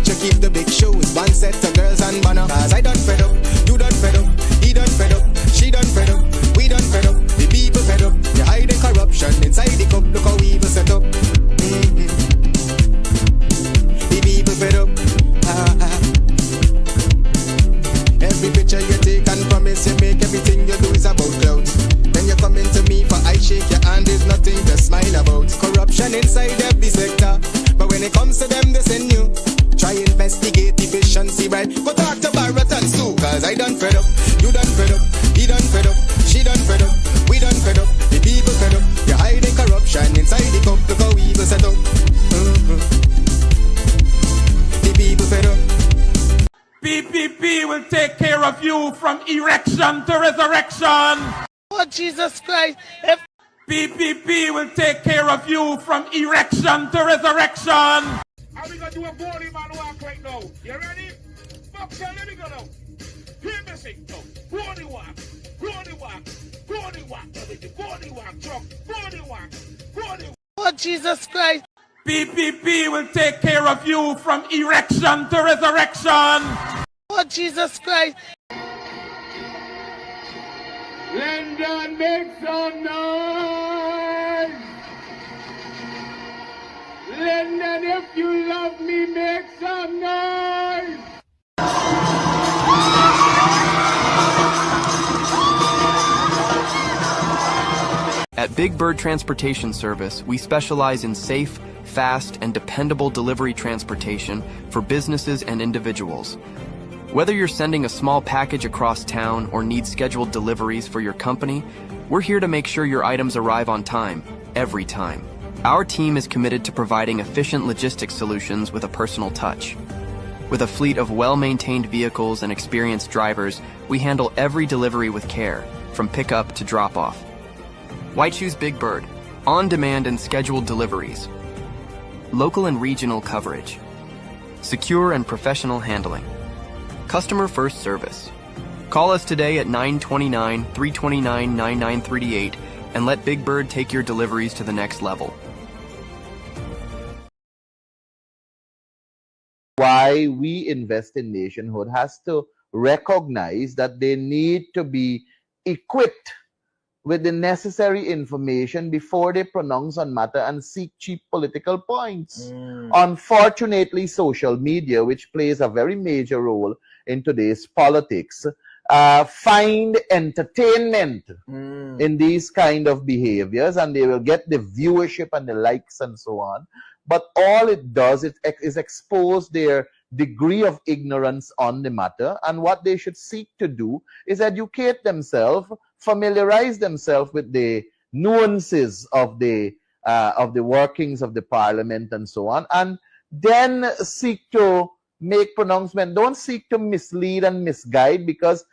you keep the big shoes. One set of girls and banner. Cause I done fed up, you done fed up, he done fed up, she done fed up, we done fed up, the people fed up. You hide the corruption inside the cup, look how evil set up. The people fed up. Every picture you take and promise you make, everything you do is about clouds. Then you come into me for I shake your hand, there's nothing to smile about. Corruption inside every sector, but when it comes to them they send you. Try investigate efficiency, right? Go talk to Barrett and Sue. Cause I done fed up, you done fed up, he done fed up, she done fed up, we done fed up, the people fed up. You're hiding corruption inside the cup, look how evil set up. The people fed up. PPP will take care of you from erection to resurrection. Oh, Jesus Christ. PPP will take care of you from erection to resurrection. How we gonna do a body man walk right now? You ready? Box let me go now. Hear me sing now. Body walk, body walk, body walk, body walk, truck, body walk, body walk. Oh, Jesus Christ. PPP will take care of you from erection to resurrection. Oh, Jesus Christ. London, make some noise. London, if you love me, make some noise. At Big Bird Transportation Service, we specialize in safe, fast, and dependable delivery transportation for businesses and individuals. Whether you're sending a small package across town or need scheduled deliveries for your company, we're here to make sure your items arrive on time, every time. Our team is committed to providing efficient logistics solutions with a personal touch. With a fleet of well-maintained vehicles and experienced drivers, we handle every delivery with care, from pickup to drop-off. White Shoes Big Bird, on-demand and scheduled deliveries. Local and regional coverage. Secure and professional handling. Customer first service. Call us today at 929-329-9938 and let Big Bird take your deliveries to the next level. Why we invest in nationhood has to recognize that they need to be equipped with the necessary information before they pronounce on matter and seek cheap political points. Unfortunately, social media, which plays a very major role in today's politics, find entertainment in these kind of behaviors, and they will get the viewership and the likes and so on. But all it does is expose their degree of ignorance on the matter, and what they should seek to do is educate themselves, familiarize themselves with the nuances of the workings of the parliament and so on, and then seek to make pronouncement. Don't seek to mislead and misguide, because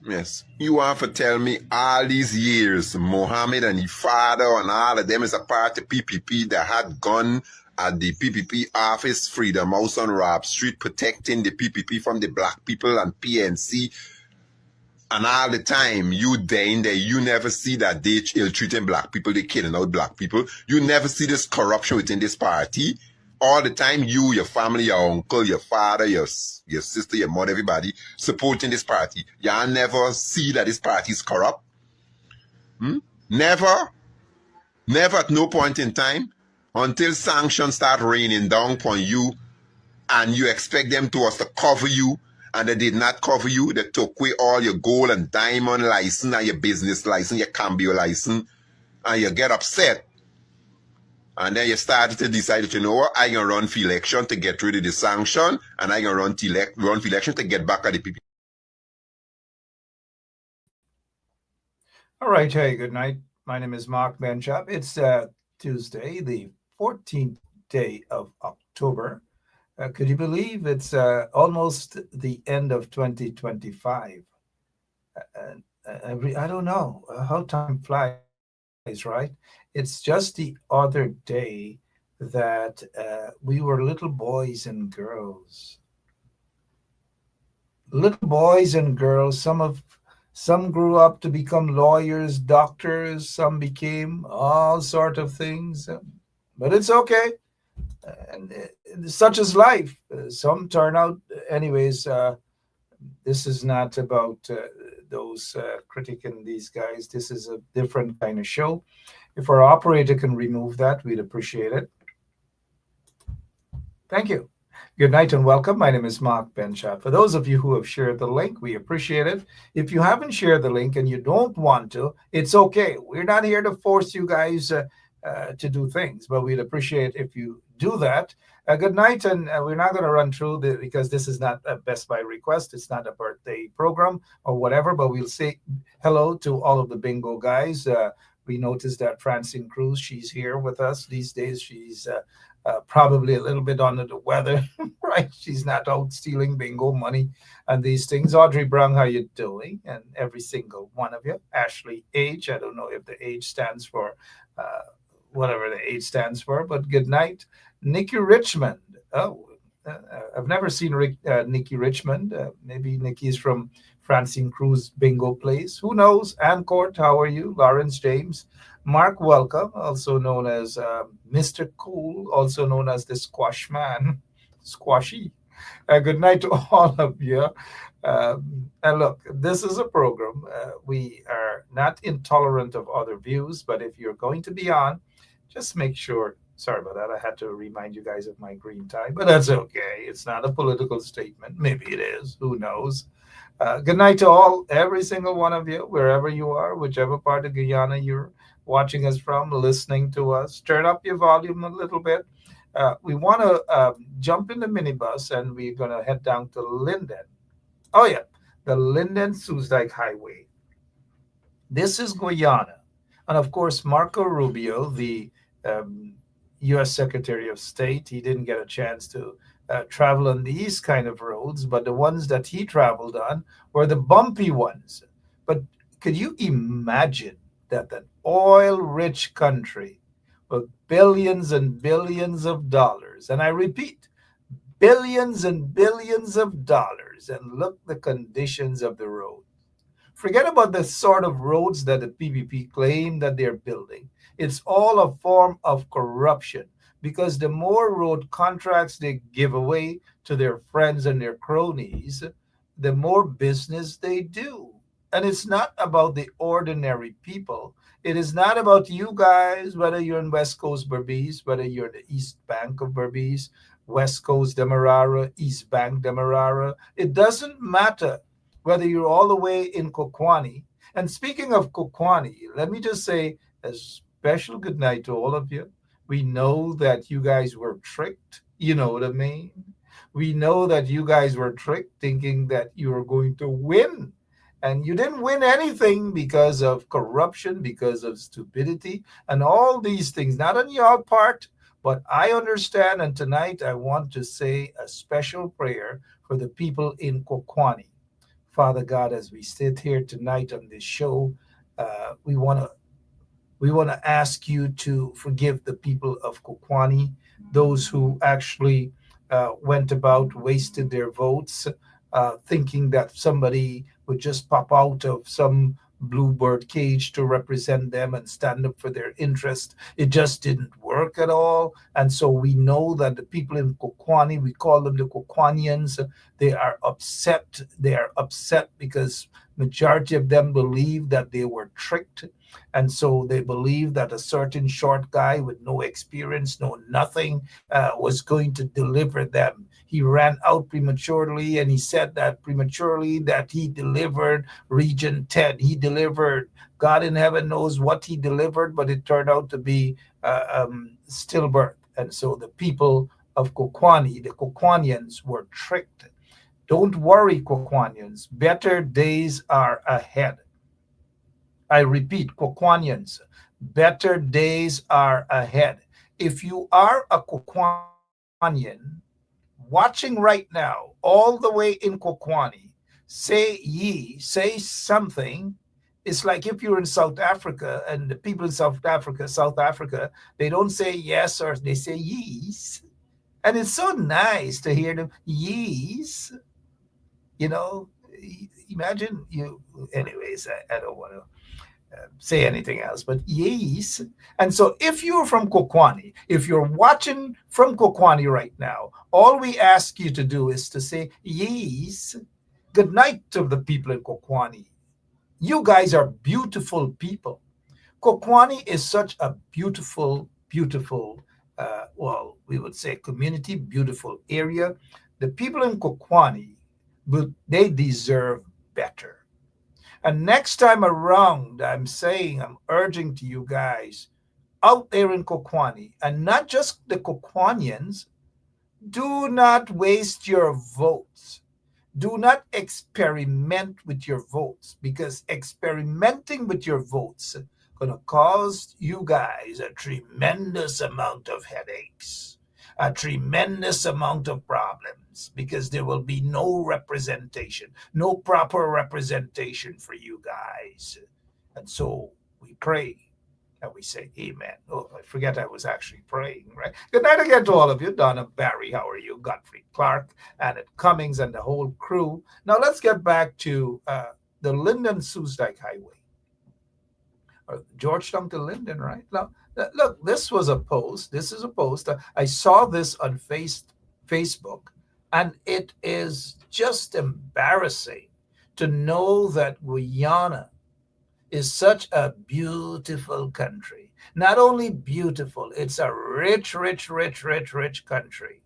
yes, you want to tell me all these years Mohammed and his father and all of them is a part of PPP that had gun at the PPP office, Freedom House on Rob Street, protecting the PPP from the black people and PNC. And all the time, you there in there, you never see that they ill-treating black people, they killing out black people. You never see this corruption within this party. All the time, you, your family, your uncle, your father, your sister, your mother, everybody supporting this party. Y'all never see that this party is corrupt. Never at no point in time, until sanctions start raining down upon you and you expect them to cover you, and they did not cover you. They took away all your gold and diamond license and your business license, your cambio license, and you get upset. And then you started to decide that, you know what, I can run for election to get rid of the sanction, and I can run for election to get back at the people. All right, hey, good night. My name is Mark Benchop. It's Tuesday, the 14th day of October. Could you believe it's almost the end of 2025? I don't know how time flies, right? It's just the other day that we were little boys and girls. Little boys and girls, some grew up to become lawyers, doctors, some became all sort of things. but it's okay. And such is life. Some turn out, anyways. This is not about those critiquing these guys. This is a different kind of show. If our operator can remove that, we'd appreciate it. Thank you. Good night and welcome. My name is Mark Benchap. For those of you who have shared the link, we appreciate it. If you haven't shared the link and you don't want to, it's okay. We're not here to force you guys to do things, but we'd appreciate if you do that. Good night, and we're not going to run through because this is not a Best Buy request. It's not a birthday program or whatever, but we'll say hello to all of the bingo guys. We noticed that Francine Cruz, she's here with us these days. She's probably a little bit under the weather, right? She's not out stealing bingo money and these things. Audrey Brown, how you doing? And every single one of you. Ashley H, I don't know if the H stands for whatever the H stands for, but good night. Nikki Richmond. Oh, I've never seen Nikki Richmond. Maybe Nikki's from Francine Cruz bingo place. Who knows? Ann Court, how are you? Lawrence James. Mark Welcome, also known as Mr. Cool, also known as the Squash Man. Squashy. Good night to all of you. And look, this is a program. We are not intolerant of other views, but if you're going to be on, just make sure. Sorry about that. I had to remind you guys of my green tie, but that's okay. It's not a political statement. Maybe it is. Who knows? Good night to all, every single one of you, wherever you are, whichever part of Guyana you're watching us from, listening to us. Turn up your volume a little bit. We want to jump in the minibus, and we're going to head down to Linden. Oh, yeah, the Linden-Soesdijk Highway. This is Guyana. And, of course, Marco Rubio, the U.S. Secretary of State, he didn't get a chance to travel on these kind of roads, but the ones that he traveled on were the bumpy ones. But could you imagine that an oil-rich country with billions and billions of dollars, and I repeat, billions and billions of dollars, and look the conditions of the road. Forget about the sort of roads that the PPP claim that they're building. It's all a form of corruption, because the more road contracts they give away to their friends and their cronies, the more business they do. And it's not about the ordinary people. It is not about you guys, whether you're in West Coast Berbice, whether you're in the East Bank of Berbice, West Coast Demerara, East Bank Demerara. It doesn't matter whether you're all the way in Kokwani. And speaking of Kokwani, let me just say a special good night to all of you. We know that you guys were tricked. You know what I mean? We know that you guys were tricked thinking that you were going to win. And you didn't win anything because of corruption, because of stupidity, and all these things. Not on your part, but I understand. And tonight I want to say a special prayer for the people in Kokwani. Father God, as we sit here tonight on this show, we want to ask you to forgive the people of Kokwani, those who actually went about, wasted their votes, thinking that somebody would just pop out of some bluebird cage to represent them and stand up for their interest. It just didn't work at all. And so we know that the people in Kokwani, we call them the Kokwanians, they are upset. They are upset because majority of them believe that they were tricked. And so they believe that a certain short guy with no experience, no nothing, was going to deliver them. He ran out prematurely, and he said that prematurely that he delivered Region 10. He delivered, God in heaven knows what he delivered, but it turned out to be stillbirth. And so the people of Kokwani, the Kokwanians, were tricked. Don't worry, Kokwanians. Better days are ahead. I repeat, Kokwanians, better days are ahead. If you are a Kokwanian watching right now, all the way in Kokwani, say something. It's like if you're in South Africa and the people in South Africa, they don't say yes or they say yes. And it's so nice to hear them, yes. You know, imagine you, anyways, I don't want to say anything else, but yes. And so if you're from Kokwani, if you're watching from Kokwani right now, all we ask you to do is to say yes. Good night to the people in Kokwani. You guys are beautiful people. Kokwani is such a beautiful, beautiful, well, we would say community, beautiful area. The people in Kokwani, they deserve better. And next time around, I'm urging to you guys out there in Kokwani, and not just the Kokwanians, do not waste your votes. Do not experiment with your votes, because experimenting with your votes is going to cause you guys a tremendous amount of headaches, a tremendous amount of problems, because there will be no representation, no proper representation for you guys. And so we pray and we say amen. Oh, I forget I was actually praying, right? Good night again to all of you. Donna Barry, how are you? Godfrey Clark, Annette Cummings, and the whole crew. Now let's get back to the Linden-Soosdijk Highway. Or Georgetown to Linden, right? Now, look, this was a post. This is a post. I saw this on Facebook, and it is just embarrassing to know that Guyana is such a beautiful country. Not only beautiful, it's a rich, rich, rich, rich, rich country.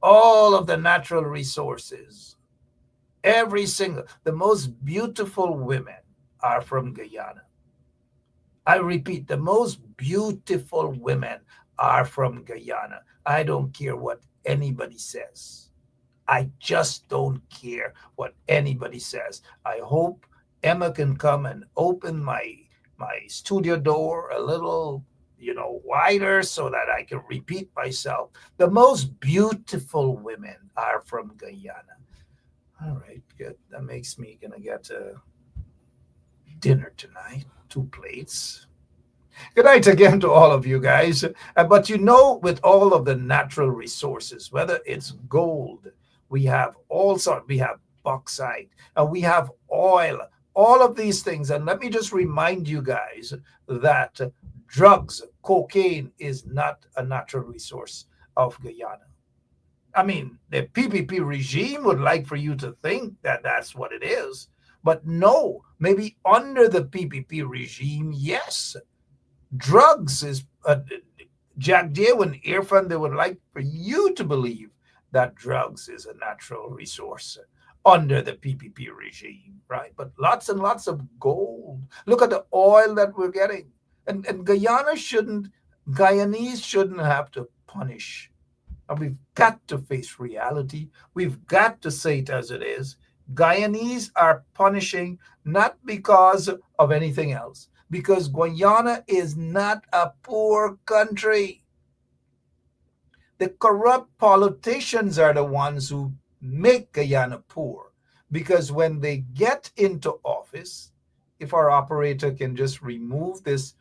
All of the natural resources, the most beautiful women are from Guyana. I repeat, the most beautiful women are from Guyana. I don't care what anybody says. I just don't care what anybody says. I hope Emma can come and open my studio door a little, wider so that I can repeat myself. The most beautiful women are from Guyana. All right, good. That makes me gonna get dinner tonight, 2 plates. Good night again to all of you guys. But with all of the natural resources, whether it's gold, we have we have bauxite, and we have oil, all of these things. And let me just remind you guys that drugs, cocaine is not a natural resource of Guyana. I mean, the PPP regime would like for you to think that that's what it is. But no, maybe under the PPP regime, yes. Drugs is, Jack Dio and Irfan, they would like for you to believe that drugs is a natural resource under the PPP regime, right? But lots and lots of gold. Look at the oil that we're getting. And Guyanese shouldn't have to punish. And we've got to face reality. We've got to say it as it is. Guyanese are punishing not because of anything else, because Guyana is not a poor country. The corrupt politicians are the ones who make Guyana poor, because when they get into office, if our operator can just remove this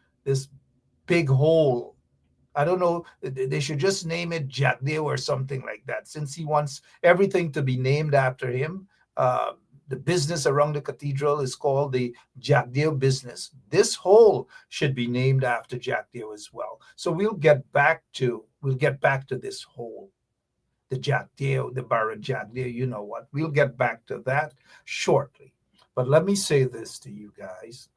big hole, I don't know, they should just name it Jack Deo or something like that, since he wants everything to be named after him. The business around the cathedral is called the Jack Deo business. This hole should be named after Jack Deo as well. So we'll get back to this hole, the Jack Deo, the Barra Jack Deo, you know what. We'll get back to that shortly. But let me say this to you guys,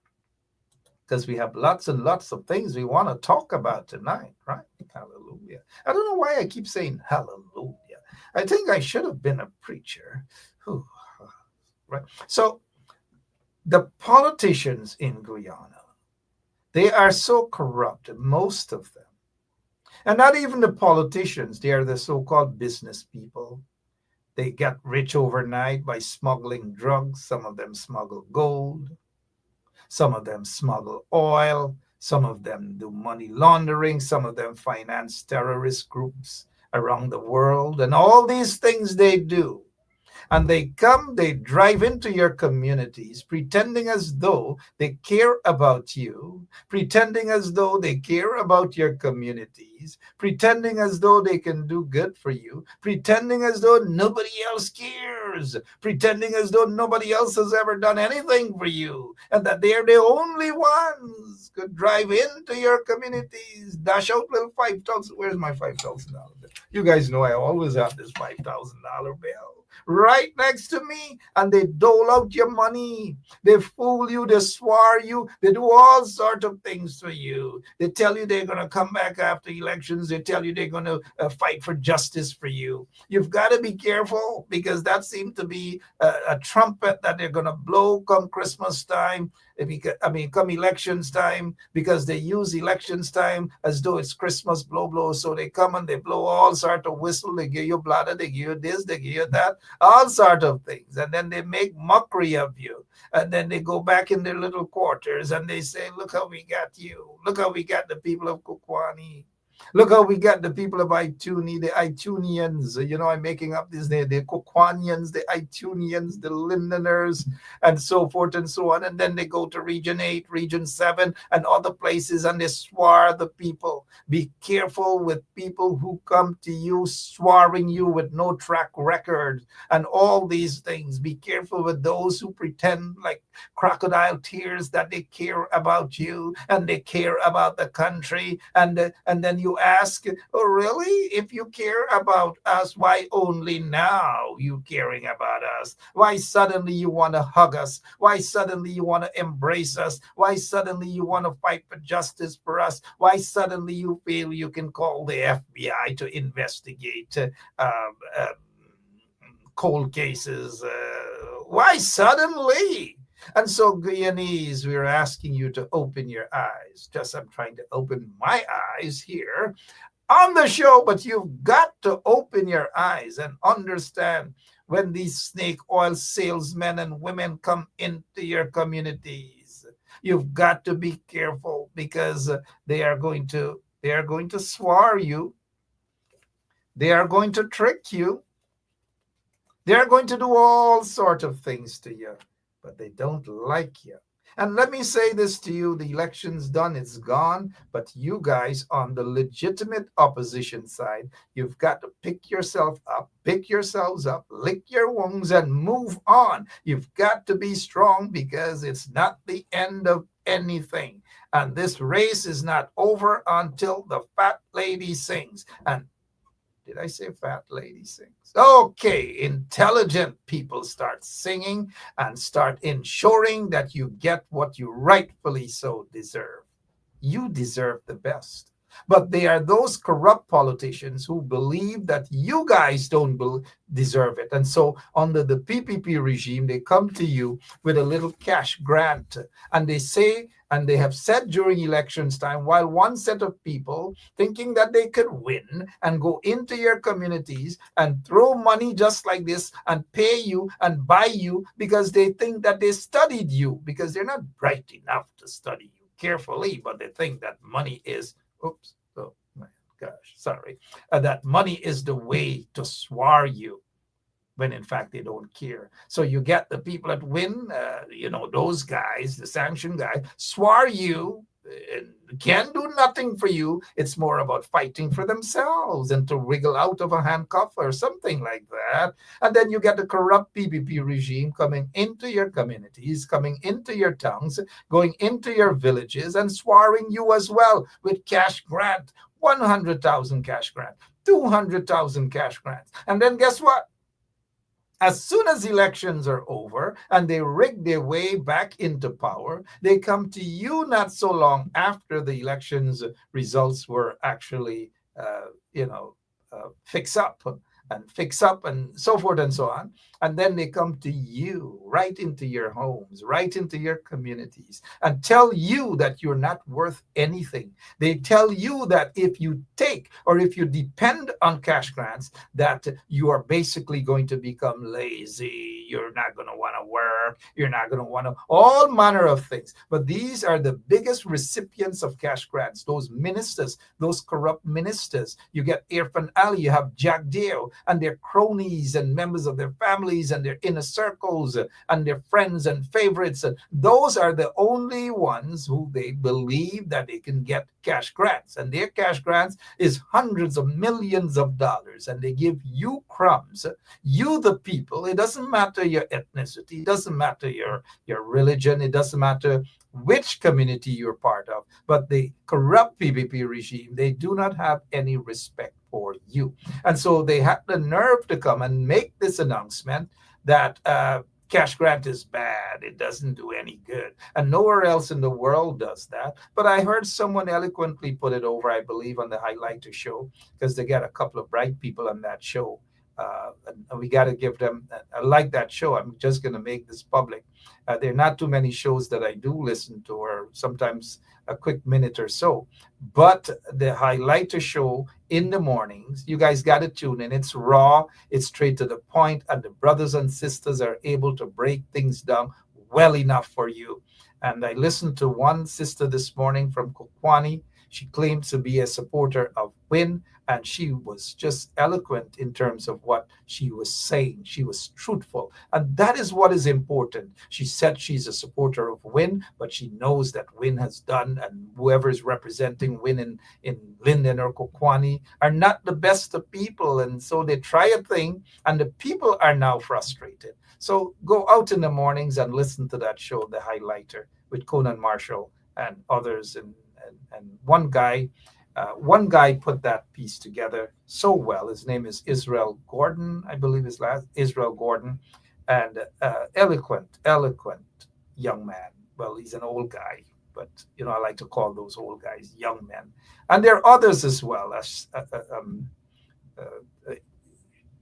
because we have lots and lots of things we want to talk about tonight, right? Hallelujah. I don't know why I keep saying hallelujah. I think I should have been a preacher. Whew. Right. So the politicians in Guyana, they are so corrupt, most of them. And not even the politicians, they are the so-called business people. They get rich overnight by smuggling drugs. Some of them smuggle gold. Some of them smuggle oil. Some of them do money laundering. Some of them finance terrorist groups around the world. And all these things they do. And they drive into your communities, pretending as though they care about you, pretending as though they care about your communities, pretending as though they can do good for you, pretending as though nobody else cares, pretending as though nobody else has ever done anything for you, and that they're the only ones could drive into your communities, dash out little 5,000. Where's my $5,000 bill? You guys know I always have this $5,000 bill right next to me, and they dole out your money. They fool you, they swar you, they do all sorts of things for you. They tell you they're going to come back after elections. They tell you they're going to fight for justice for you. You've got to be careful, because that seems to be a trumpet that they're going to blow come Christmas time. Come elections time, because they use elections time as though it's Christmas blow. So they come and they blow all sort of whistle. They give you bladder, they give you this, they give you that, all sort of things. And then they make mockery of you. And then they go back in their little quarters and they say, look how we got you. Look how we got the people of Kukwani. Look how we got the people of Ituni, the Itunians. I'm making up this name, the Kukwanians, the Itunians, the Lindeners, and so forth and so on. And then they go to Region 8, Region 7, and other places, and they swar the people. Be careful with people who come to you swearing you with no track record and all these things. Be careful with those who pretend like crocodile tears that they care about you and they care about the country. And then you ask, oh, really? If you care about us, why only now you caring about us? Why suddenly you want to hug us? Why suddenly you want to embrace us? Why suddenly you want to fight for justice for us? Why suddenly you feel you can call the FBI to investigate cold cases? Why suddenly? And so, Guyanese, we're asking you to open your eyes. I'm trying to open my eyes here on the show, but you've got to open your eyes and understand when these snake oil salesmen and women come into your communities. You've got to be careful, because they are going to swar you. They are going to trick you. They are going to do all sorts of things to you. But they don't like you. And let me say this to you, the election's done, it's gone, but you guys on the legitimate opposition side, you've got to pick yourselves up, lick your wounds, and move on. You've got to be strong, because it's not the end of anything. And this race is not over until the fat lady sings. And did I say fat lady sings? Okay, intelligent people start singing and start ensuring that you get what you rightfully so deserve. You deserve the best. But they are those corrupt politicians who believe that you guys don't deserve it. And so under the PPP regime, they come to you with a little cash grant. And they say, and they have said during elections time, while one set of people thinking that they could win and go into your communities and throw money just like this and pay you and buy you because they think that they studied you, because they're not bright enough to study you carefully, but they think that money is, that money is the way to swar you, when in fact they don't care. So you get the people that win, those guys, the sanctioned guys, swar you, can do nothing for you. It's more about fighting for themselves and to wriggle out of a handcuff or something like that. And then you get the corrupt PPP regime coming into your communities, coming into your towns, going into your villages and swarring you as well with cash grant, 100,000 cash grant, 200,000 cash grants. And then guess what? As soon as elections are over and they rig their way back into power, they come to you not so long after the elections results were actually, fix up and so forth and so on. And then they come to you right into your homes, right into your communities, and tell you that you're not worth anything. They tell you that if you take or if you depend on cash grants, that you are basically going to become lazy. You're not going to want to work. You're not going to want to, all manner of things. But these are the biggest recipients of cash grants, those ministers, those corrupt ministers. You get Irfan Ali, you have Jack Deo, and their cronies and members of their families and their inner circles and their friends and favorites. Those are the only ones who they believe that they can get cash grants. And their cash grants is hundreds of millions of dollars. And they give you crumbs, you the people. It doesn't matter your ethnicity. It doesn't matter your religion. It doesn't matter which community you're part of. But the corrupt PPP regime, they do not have any respect for you. And so they had the nerve to come and make this announcement that cash grant is bad. It doesn't do any good. And nowhere else in the world does that. But I heard someone eloquently put it over, I believe, on the Highlighter show, because they got a couple of bright people on that show. And we got to give them, I like that show. I'm just going to make this public. There are not too many shows that I do listen to, or sometimes a quick minute or so. But the Highlighter show in the mornings, you guys got to tune in. It's raw, it's straight to the point, and the brothers and sisters are able to break things down well enough for you. And I listened to one sister this morning from Kokwani. She claims to be a supporter of WIN, and she was just eloquent in terms of what she was saying. She was truthful, and that is what is important. She said she's a supporter of WIN, but she knows that WIN has done, and whoever is representing WIN in Linden or Kokwani are not the best of people, and so they try a thing, and the people are now frustrated. So go out in the mornings and listen to that show, The Highlighter, with Conan Marshall and others, and one guy put that piece together so well. His name is Israel Gordon, I believe his last, Israel Gordon, and eloquent young man. Well, he's an old guy, but I like to call those old guys young men. And there are others as well, as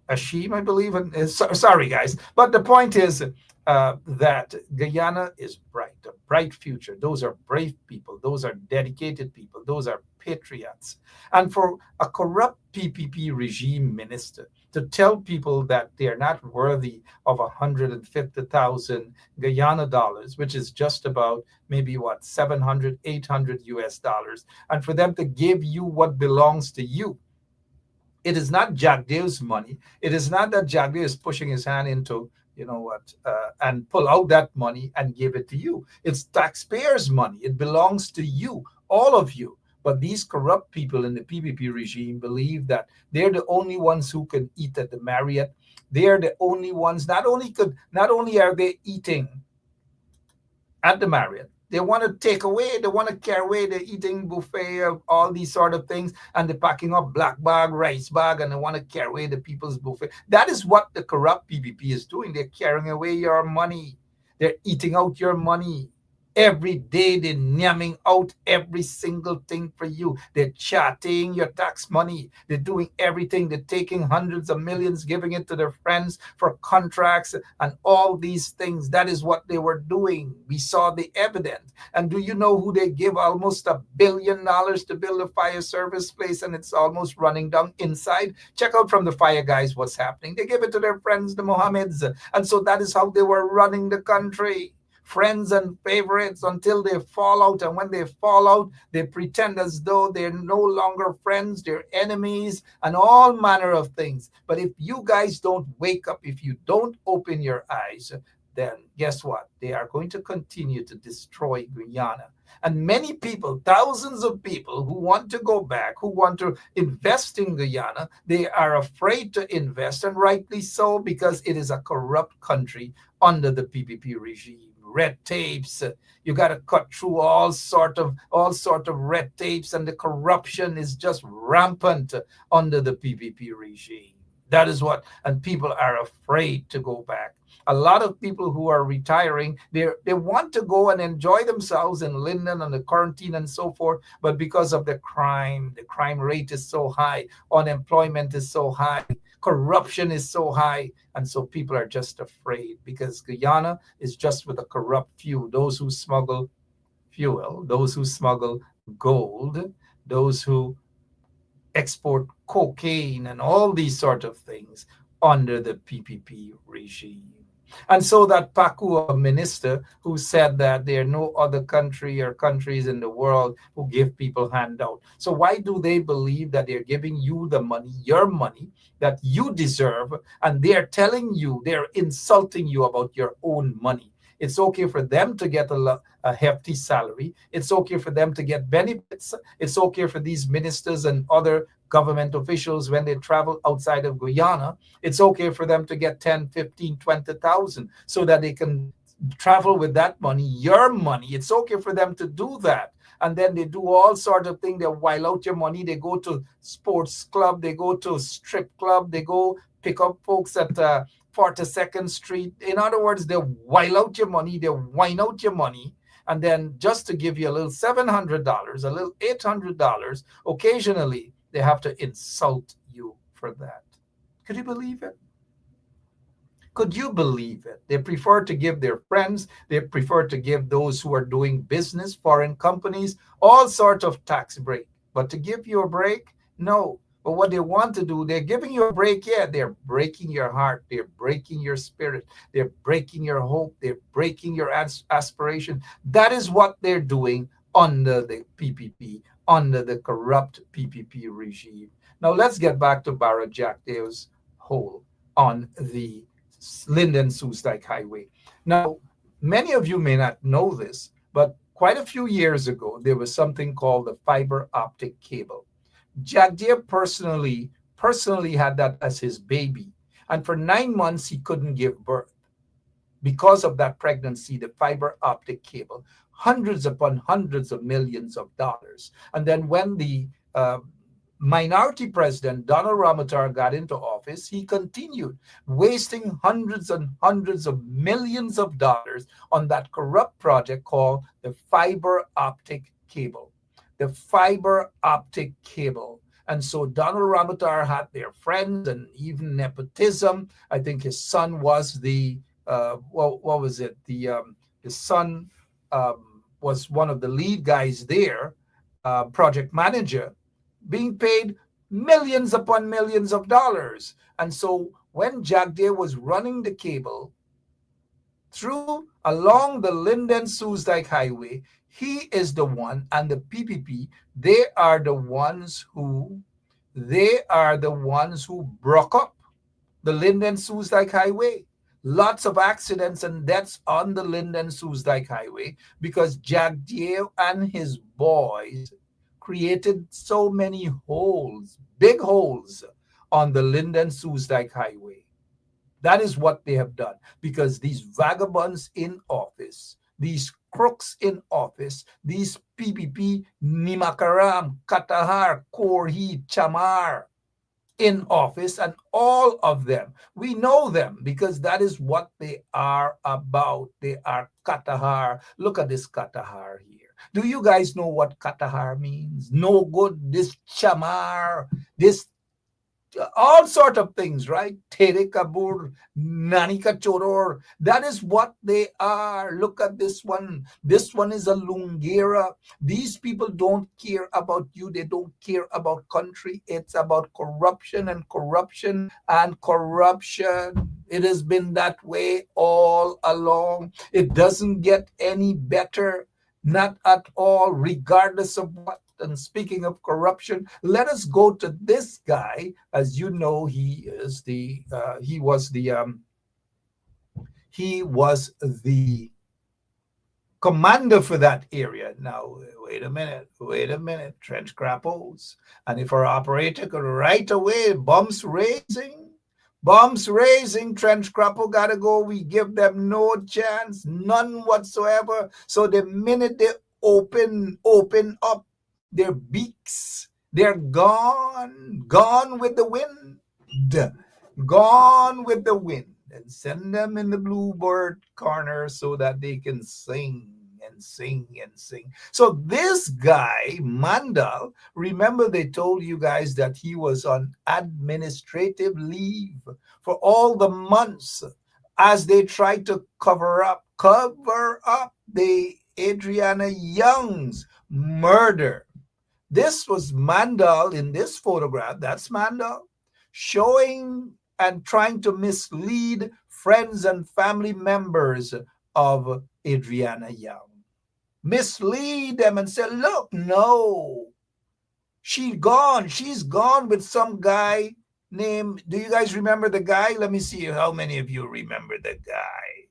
Ashim, I believe. And sorry, guys, but the point is that Guyana is bright, a bright future. Those are brave people. Those are dedicated people. Those are patriots. And for a corrupt PPP regime minister to tell people that they are not worthy of 150,000 Guyana dollars, which is just about maybe what, 700, 800 US dollars, and for them to give you what belongs to you. It is not Jack Deo's money. It is not that Jack Deo is pushing his hand into, and pull out that money and give it to you. It's taxpayers' money. It belongs to you, all of you. But these corrupt people in the PPP regime believe that they're the only ones who can eat at the Marriott. They're the only ones. Not only are they eating at the Marriott, they want to take away, they want to carry away the eating buffet of all these sort of things, and they're packing up black bag, rice bag, and they want to carry away the people's buffet. That is what the corrupt PPP is doing. They're carrying away your money. They're eating out your money. Every day they're yamming out every single thing for you. They're chatting your tax money. They're doing everything. They're taking hundreds of millions, giving it to their friends for contracts and all these things. That is what they were doing. We saw the evidence. And do you know who they give almost $1 billion to build a fire service place, and it's almost running down inside? Check out from the fire guys what's happening. They give it to their friends, the Mohammeds. And so that is how they were running the country. Friends and favorites until they fall out. And when they fall out, they pretend as though they're no longer friends, they're enemies, and all manner of things. But if you guys don't wake up, if you don't open your eyes, then guess what? They are going to continue to destroy Guyana. And many people, thousands of people who want to go back, who want to invest in Guyana, they are afraid to invest, and rightly so, because it is a corrupt country under the PPP regime. Red tapes, you got to cut through all sort of red tapes, and the corruption is just rampant under the PPP regime. That is what, and people are afraid to go back. A lot of people who are retiring, they want to go and enjoy themselves in Linden and the quarantine and so forth, but because of the crime rate is so high, unemployment is so high, corruption is so high, and so people are just afraid, because Guyana is just with a corrupt few, those who smuggle fuel, those who smuggle gold, those who export cocaine and all these sort of things under the PPP regime. And so that Pakua minister who said that there are no other country or countries in the world who give people handout. So why do they believe that they're giving you the money, your money, that you deserve, and they're telling you, they're insulting you about your own money? It's okay for them to get a hefty salary. It's okay for them to get benefits. It's okay for these ministers and other government officials when they travel outside of Guyana. It's okay for them to get 10, 15, 20,000 so that they can travel with that money, your money. It's okay for them to do that. And then they do all sorts of things. They while out your money. They go to sports club. They go to strip club. They go pick up folks at 42nd Street. In other words, they while out your money. They wine out your money. And then just to give you a little $700, a little $800, occasionally they have to insult you for that. Could you believe it? Could you believe it? They prefer to give their friends, they prefer to give those who are doing business, foreign companies, all sorts of tax break. But to give you a break, no. But what they want to do, they're giving you a break, yeah, they're breaking your heart, they're breaking your spirit, they're breaking your hope, they're breaking your aspiration. That is what they're doing under the PPP, under the corrupt PPP regime. Now let's get back to Barra Jack Dave's hole on the Linden-Soestdijk Highway. Now, many of you may not know this, but quite a few years ago, there was something called the fiber optic cable. Jack Dave personally had that as his baby. And for 9 months, he couldn't give birth. Because of that pregnancy, the fiber optic cable, hundreds upon hundreds of millions of dollars. And then when the minority president, Donald Ramotar, got into office, he continued wasting hundreds and hundreds of millions of dollars on that corrupt project called the fiber optic cable. The fiber optic cable. And so Donald Ramotar had their friends and even nepotism. I think his son was the, what was it? His son was one of the lead guys there, project manager, being paid millions upon millions of dollars. And so when Jack Dave was running the cable along the Linden-Soestdijk Highway, he is the one, and the PPP, they are the ones who broke up the Linden-Soestdijk Highway. Lots of accidents and deaths on the Linden-Soestdijk Highway because Jack Dave and his boys created so many holes, big holes on the Linden-Soestdijk Highway. That is what they have done because these vagabonds in office, these crooks in office, these PPP, Nimakaram, Katahar, Korhi, Chamar in office, and all of them, we know them because that is what they are about. They are Katahar. Look at this Katahar here. Do you guys know what Katahar means? No good, this Chamar, this all sort of things, right? Tere Kabur, Nanika Choror. That is what they are. Look at this one. This one is a Lungera. These people don't care about you. They don't care about country. It's about corruption and corruption and corruption. It has been that way all along. It doesn't get any better. Not at all, regardless of what. And speaking of corruption, let us go to this guy. As you know, he was the commander for that area. Now, wait a minute, trench crappos. And if our operator could right away, bombs raising, trench crappo gotta go. We give them no chance, none whatsoever. So the minute they open up their beaks, they're gone with the wind, and send them in the bluebird corner so that they can sing and sing and sing. So this guy, Mandal, remember they told you guys that he was on administrative leave for all the months as they tried to cover up the Adriana Young's murder. This was Mandal in this photograph. That's Mandal showing and trying to mislead friends and family members of Adriana Young. Mislead them and say, look, no, she's gone with some guy named, do you guys remember the guy? Let me see how many of you remember the guy.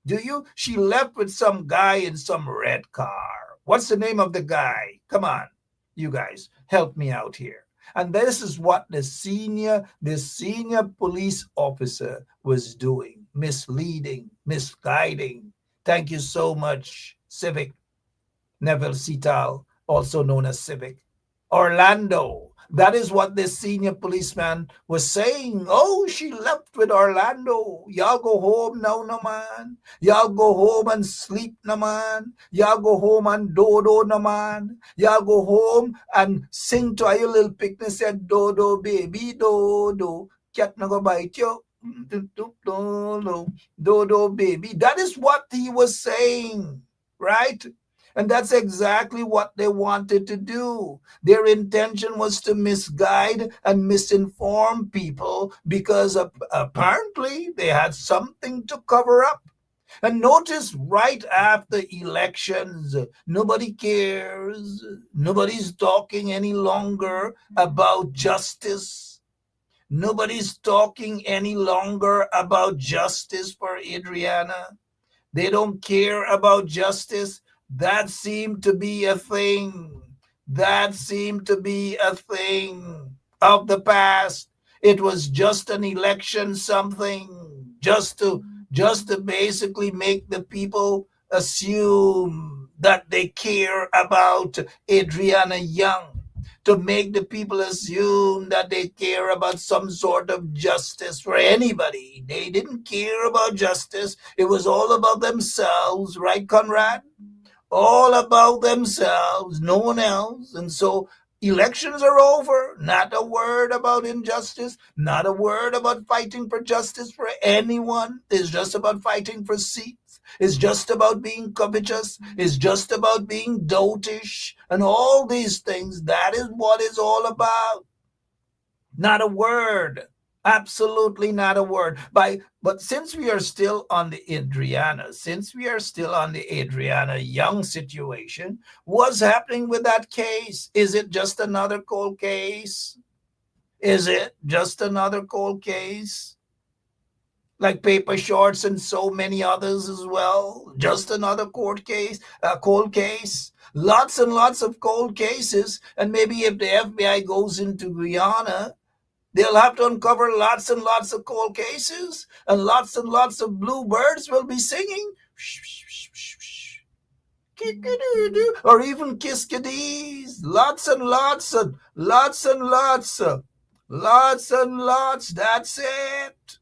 Do you? She left with some guy in some red car. What's the name of the guy? Come on, you guys, help me out here. And this is what the senior police officer was doing, misleading, misguiding. Thank you so much, Civic. Neville Sital, also known as Civic. Orlando. That is what this senior policeman was saying. Oh, she left with Orlando. Y'all go home now, no man. Y'all go home and sleep, no man. Y'all go home and dodo, no man. Y'all go home and sing to your little picnic. Said dodo, baby, dodo. Cat no go bite you. Dodo, baby. That is what he was saying, right? And that's exactly what they wanted to do. Their intention was to misguide and misinform people because apparently they had something to cover up. And notice right after elections, nobody cares. Nobody's talking any longer about justice. Nobody's talking any longer about justice for Adriana. They don't care about justice. That seemed to be a thing. That seemed to be a thing of the past. It was just an election something, just to basically make the people assume that they care about Adriana Young, to make the people assume that they care about some sort of justice for anybody. They didn't care about justice. It was all about themselves, right, Conrad? All about themselves, no one else. And so elections are over. Not a word about injustice, not a word about fighting for justice for anyone. It's just about fighting for seats. It's just about being covetous. It's just about being dotish and all these things. That is what it's all about. Not a word. Absolutely not a word. But since we are still on the Adriana Young situation, what's happening with that case? Is it just another cold case? Is it just another cold case? Like Paper Shorts and so many others as well? Just another cold case? Lots and lots of cold cases. And maybe if the FBI goes into Guyana, they'll have to uncover lots and lots of cold cases, and lots of bluebirds will be singing. Or even kiskadis. Lots and lots. That's it.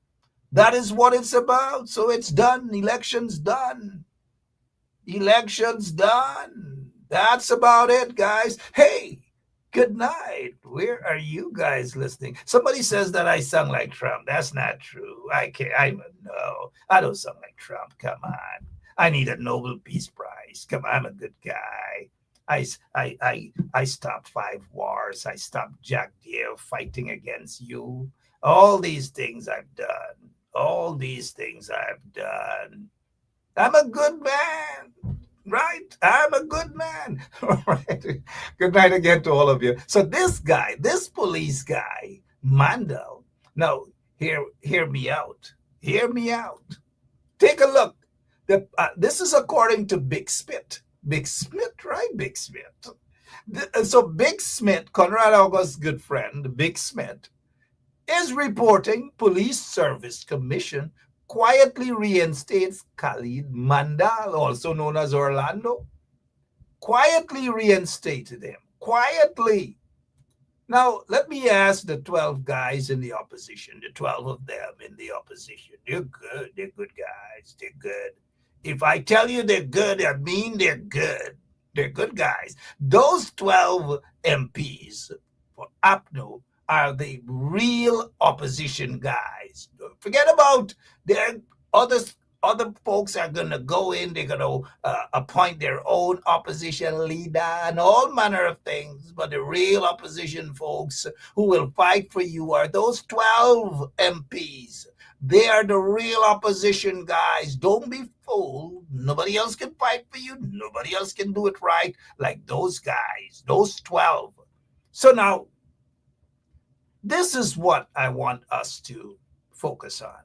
That is what it's about. So it's done. Election's done. That's about it, guys. Hey, good night. Where are you guys listening? Somebody says that I sound like Trump. That's not true. I don't sound like Trump. Come on. I need a Nobel Peace Prize. Come on, I'm a good guy. I stopped 5 wars. I stopped Jack Deere fighting against you. All these things I've done. I'm a good man. Right? I'm a good man. All right. Good night again to all of you. So this police guy, Mandel. Now, hear me out. Take a look. This is according to Big Smith. Big Smith, right? Big Smith. So Big Smith, Conrad August's good friend, Big Smith, is reporting Police Service Commission quietly reinstates Khalid Mandal, also known as Orlando. Quietly reinstated him. Quietly. Now, let me ask the 12 guys in the opposition, the 12 of them in the opposition. They're good. They're good guys. They're good. If I tell you they're good, I mean they're good. They're good guys. Those 12 MPs for APNO are the real opposition guys. Forget about their other other folks are going to go in, they're going to appoint their own opposition leader and all manner of things. But the real opposition folks who will fight for you are those 12 MPs. They are the real opposition guys. Don't be fooled. Nobody else can fight for you. Nobody else can do it right like those guys, those 12. So now, this is what I want us to focus on.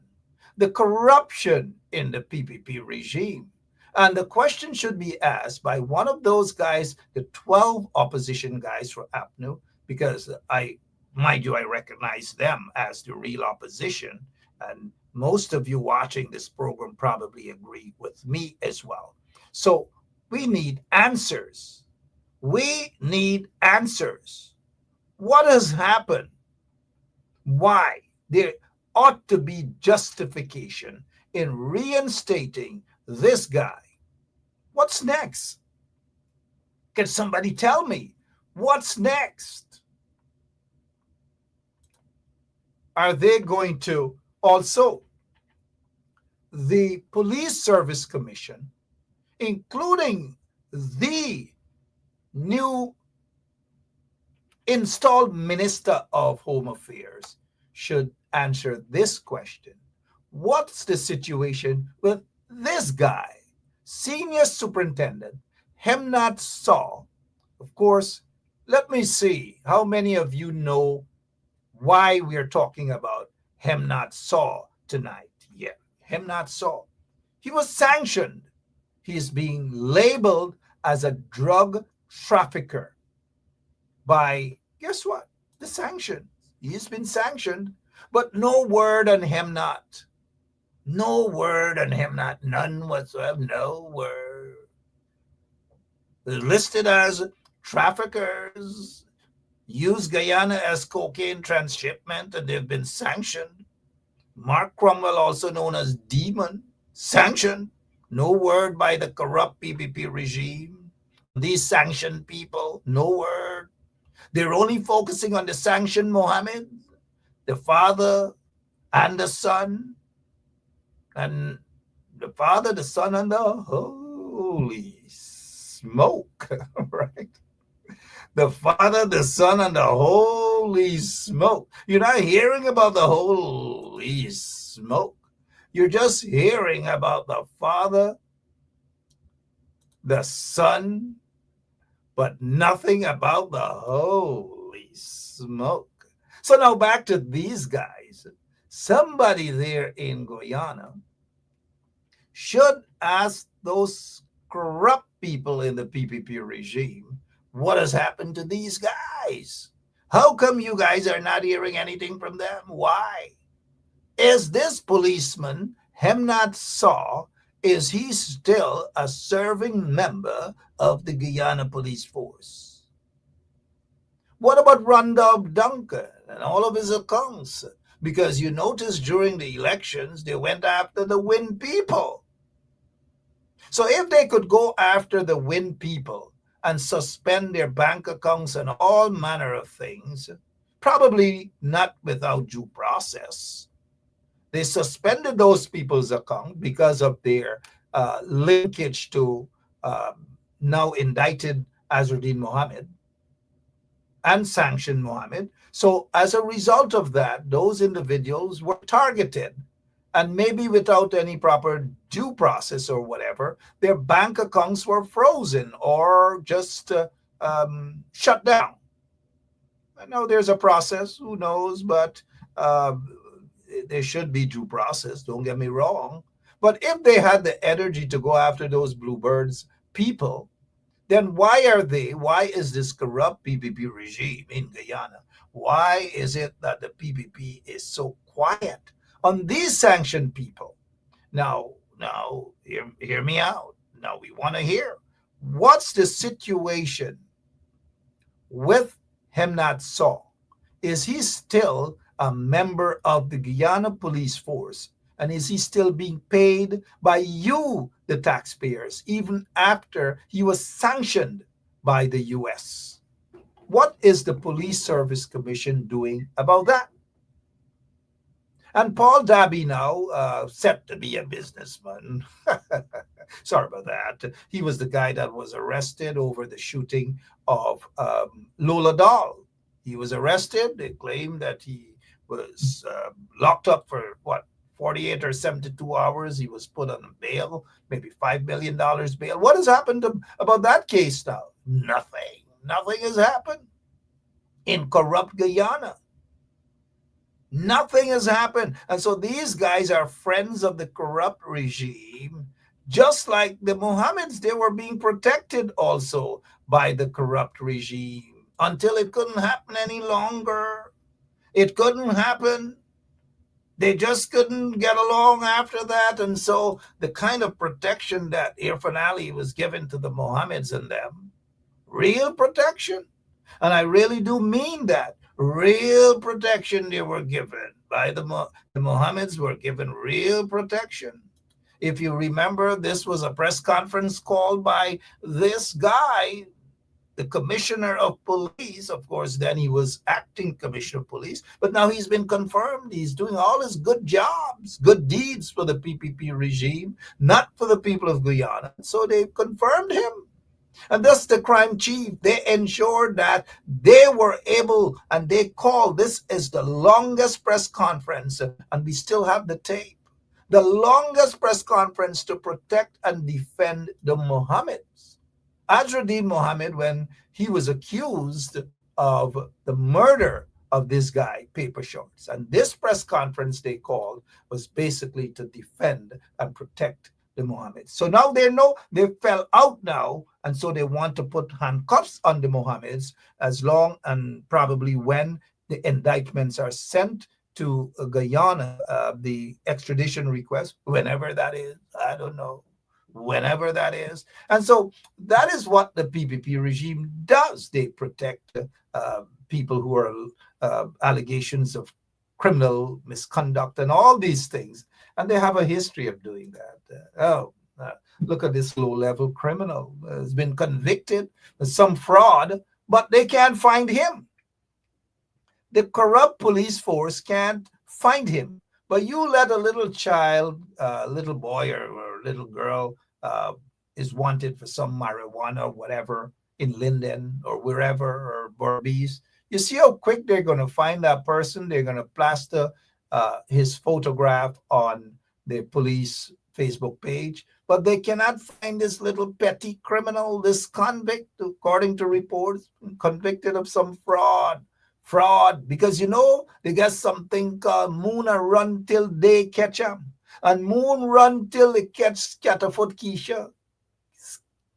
The corruption in the PPP regime. And the question should be asked by one of those guys, the 12 opposition guys for APNU, because I recognize them as the real opposition. And most of you watching this program probably agree with me as well. So we need answers. We need answers. What has happened? Why? There ought to be justification in reinstating this guy. What's next? Can somebody tell me what's next? Are they going to also, the Police Service Commission, including the new installed Minister of Home Affairs, should answer this question. What's the situation with this guy, Senior Superintendent Hemnat Saw? Of course, let me see how many of you know why we are talking about Hemnat Saw tonight. Yeah, Hemnat Saw. He was sanctioned. He is being labeled as a drug trafficker by, guess what? The sanctions. He's been sanctioned, but no word on Hemnat. No word on Hemnat. None whatsoever. No word. They're listed as traffickers, use Guyana as cocaine transshipment, and they've been sanctioned. Mark Cromwell, also known as Demon, sanctioned. No word by the corrupt PPP regime. These sanctioned people, no word. They're only focusing on the sanctioned Mohammed, the Father and the Son, and the Father, the Son, and the Holy Smoke, right? The Father, the Son, and the Holy Smoke. You're not hearing about the Holy Smoke. You're just hearing about the Father, the Son, but nothing about the Holy Smoke. So now back to these guys. Somebody there in Guyana should ask those corrupt people in the PPP regime, what has happened to these guys? How come you guys are not hearing anything from them? Why? Is this policeman, Hemnat Saw, is he still a serving member of the Guyana Police Force? What about Randolph Duncan and all of his accounts? Because you notice during the elections, they went after the Win people. So if they could go after the Win people and suspend their bank accounts and all manner of things, probably not without due process. They suspended those people's account because of their linkage to now indicted Azruddin Mohammed and sanctioned Mohammed. So as a result of that, those individuals were targeted, and maybe without any proper due process or whatever, their bank accounts were frozen or just shut down. I know there's a process, who knows, but there should be due process, don't get me wrong. But if they had the energy to go after those bluebirds people, then why is this corrupt PPP regime in Guyana? Why is it that the PPP is so quiet on these sanctioned people? Now, hear me out. Now we want to hear, what's the situation with Hemnat Saw? Is he still a member of the Guyana Police Force? And is he still being paid by you, the taxpayers, even after he was sanctioned by the U.S.? What is the Police Service Commission doing about that? And Paul Dabby now, set to be a businessman. Sorry about that. He was the guy that was arrested over the shooting of Lola Dahl. He was arrested. They claimed that he was locked up for, 48 or 72 hours. He was put on bail, maybe $5 million bail. What has happened about that case now? Nothing. Nothing has happened in corrupt Guyana. Nothing has happened. And so these guys are friends of the corrupt regime, just like the Mohammeds. They were being protected also by the corrupt regime until it couldn't happen any longer. It couldn't happen. They just couldn't get along after that. And so the kind of protection that Irfan Ali was given to the Mohammeds and them, real protection, and I really do mean that, real protection they were given by the Mohammeds were given real protection. If you remember, this was a press conference called by this guy, the commissioner of police. Of course, then he was acting commissioner of police, but now he's been confirmed. He's doing all his good jobs, good deeds for the PPP regime, not for the people of Guyana. So they confirmed him. And thus the crime chief, they ensured that they were able, and they called, this is the longest press conference, and we still have the tape, the longest press conference to protect and defend the Mohammeds. Azruddin Mohammed, when he was accused of the murder of this guy, Paper Shorts, and this press conference they called was basically to defend and protect the Mohammeds. So now they know they fell out now, and so they want to put handcuffs on the Mohammeds as long and probably when the indictments are sent to Guyana, the extradition request, whenever that is, I don't know, whenever that is. And so that is what the PPP regime does. They protect people who are allegations of criminal misconduct and all these things. And they have a history of doing that. Look at this low-level criminal. Has been convicted of some fraud, but they can't find him. The corrupt police force can't find him. But you let a little child, little boy or little girl is wanted for some marijuana or whatever in Linden or wherever, or Berbice. You see how quick they're going to find that person? They're going to plaster his photograph on the police Facebook page, but they cannot find this little petty criminal, this convict, according to reports, convicted of some fraud, because they got something called moon and run till they catch them, and moon run till they catch Scatterfoot Keisha.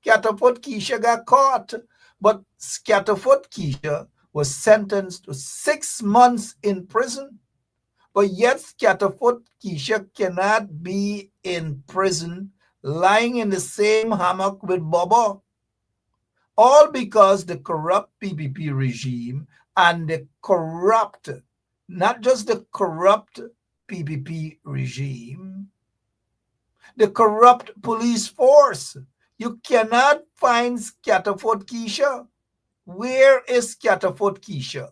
Scatterfoot Keisha got caught, but Scatterfoot Keisha was sentenced to 6 months in prison. But yet Scatterfoot Keisha cannot be in prison lying in the same hammock with Bobo. All because the corrupt PPP regime and the corrupt, not just the corrupt PPP regime, the corrupt police force. You cannot find Scatterfoot Keisha. Where is Scatterfoot Keisha?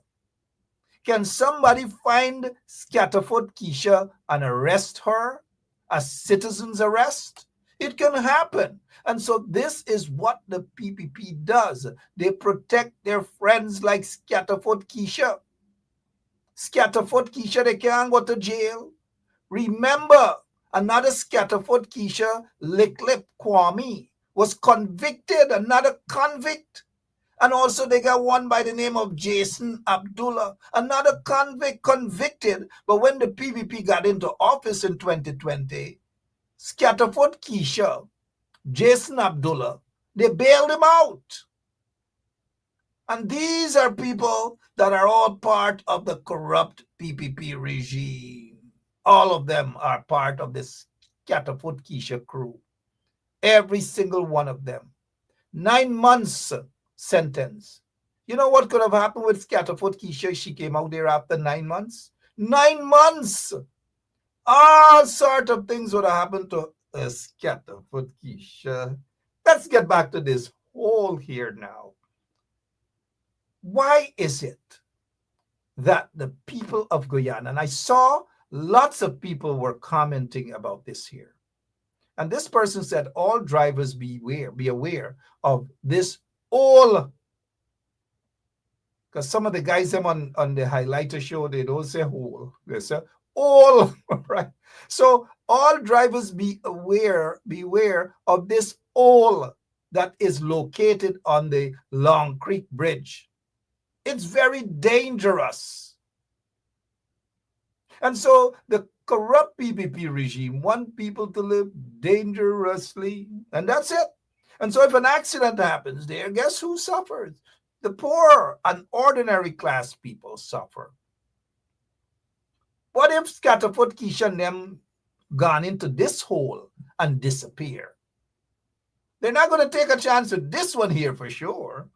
Can somebody find Scatterfoot Keisha and arrest her? A citizen's arrest? It can happen. And so this is what the PPP does. They protect their friends like Scatterfoot Keisha. Scatterfoot Keisha, they can't go to jail. Remember, another Scatterfoot Keisha, Licklip Kwame, was convicted, another convict. And also they got one by the name of Jason Abdullah, another convicted. But when the PPP got into office in 2020, Scatterfoot Keisha, Jason Abdullah, they bailed him out. And these are people that are all part of the corrupt PPP regime. All of them are part of this Scatterfoot Keisha crew. Every single one of them. 9 months sentence. You know what could have happened with Scatterfoot Keisha? She came out there after 9 months. 9 months! All sort of things would have happened to Scatterfoot Keisha. Let's get back to this hole here now. Why is it that the people of Guyana, and I saw lots of people were commenting about this here. And this person said, all drivers be aware of this all. Because some of the guys them on the highlighter show, they don't say whole. They say all, right? So all drivers beware of this all that is located on the Long Creek Bridge. It's very dangerous. And so the corrupt PPP regime want people to live dangerously, and that's it. And so if an accident happens there, guess who suffers? The poor and ordinary class people suffer. What if Scatterfoot, Keisha, and them gone into this hole and disappear? They're not going to take a chance with this one here for sure.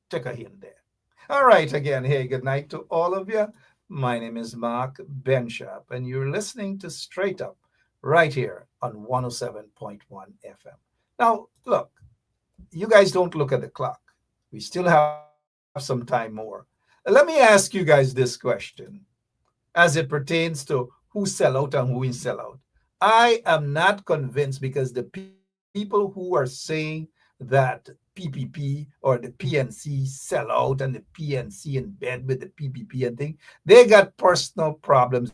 Take a hint there. All right, again, hey, good night to all of you. My name is Mark Benshop, and you're listening to Straight Up right here on 107.1 FM. Now, look, you guys don't look at the clock. We still have some time more. Let me ask you guys this question as it pertains to who sell out and who is sell out. I am not convinced, because the people who are saying that PPP or the PNC sell out and the PNC in bed with the PPP and thing, they got personal problems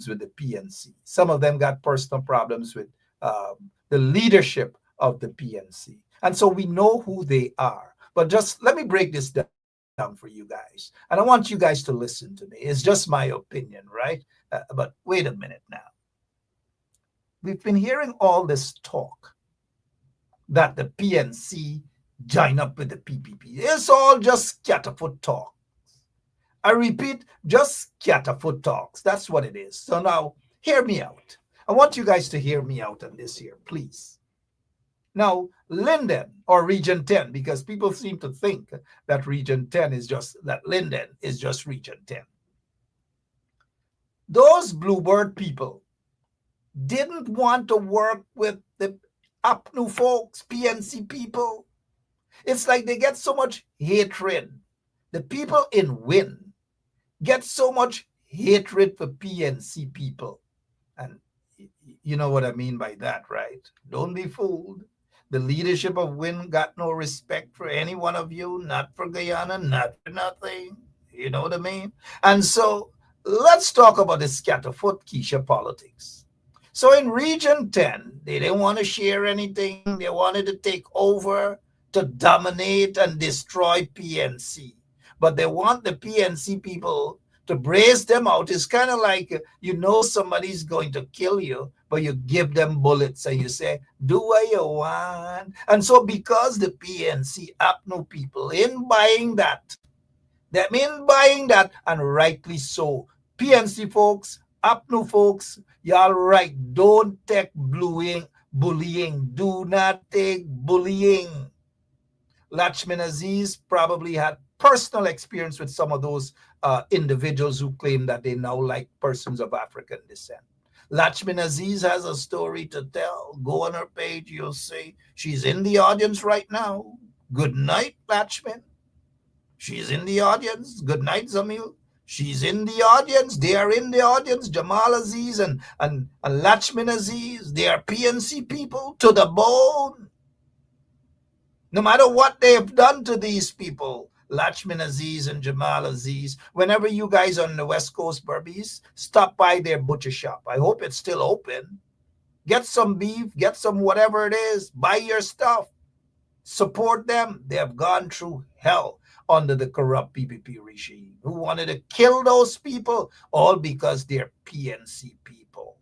with the PNC. Some of them got personal problems with the leadership of the PNC. And so we know who they are. But just let me break this down for you guys. And I want you guys to listen to me. It's just my opinion, right? But wait a minute now. We've been hearing all this talk that the PNC join up with the PPP. It's all just scatterfoot talk. I repeat, just scatterfoot talks. That's what it is. So now, hear me out. I want you guys to hear me out on this here, please. Now, Linden or Region 10, because people seem to think that Region 10 is just, that Linden is just Region 10. Those Bluebird people didn't want to work with the APNU folks, PNC people. It's like they get so much hatred. The people in Win get so much hatred for PNC people. And you know what I mean by that, right? Don't be fooled. The leadership of Win got no respect for any one of you, not for Guyana, not for nothing. You know what I mean? And so let's talk about the scatterfoot Keisha politics. So in Region 10, they didn't want to share anything. They wanted to take over, to dominate and destroy PNC. But they want the PNC people to brace them out. It's kind of like, you know, somebody's going to kill you, but you give them bullets and you say, do what you want. And so because the PNC APNU people in buying that, and rightly so, PNC folks, APNU folks, y'all right, don't take bullying. Do not take bullying. Lachman Aziz probably had personal experience with some of those individuals who claim that they now like persons of African descent. Lachman Aziz has a story to tell. Go on her page, you'll see. She's in the audience right now. Good night, Lachman. She's in the audience. Good night, Zamil. She's in the audience. They are in the audience. Jamal Aziz and Lachman Aziz. They are PNC people to the bone. No matter what they have done to these people, Lachman Aziz and Jamal Aziz, whenever you guys on the West Coast, Burbies, stop by their butcher shop. I hope it's still open. Get some beef, get some whatever it is, buy your stuff. Support them. They have gone through hell under the corrupt PPP regime who wanted to kill those people, all because they're PNC people.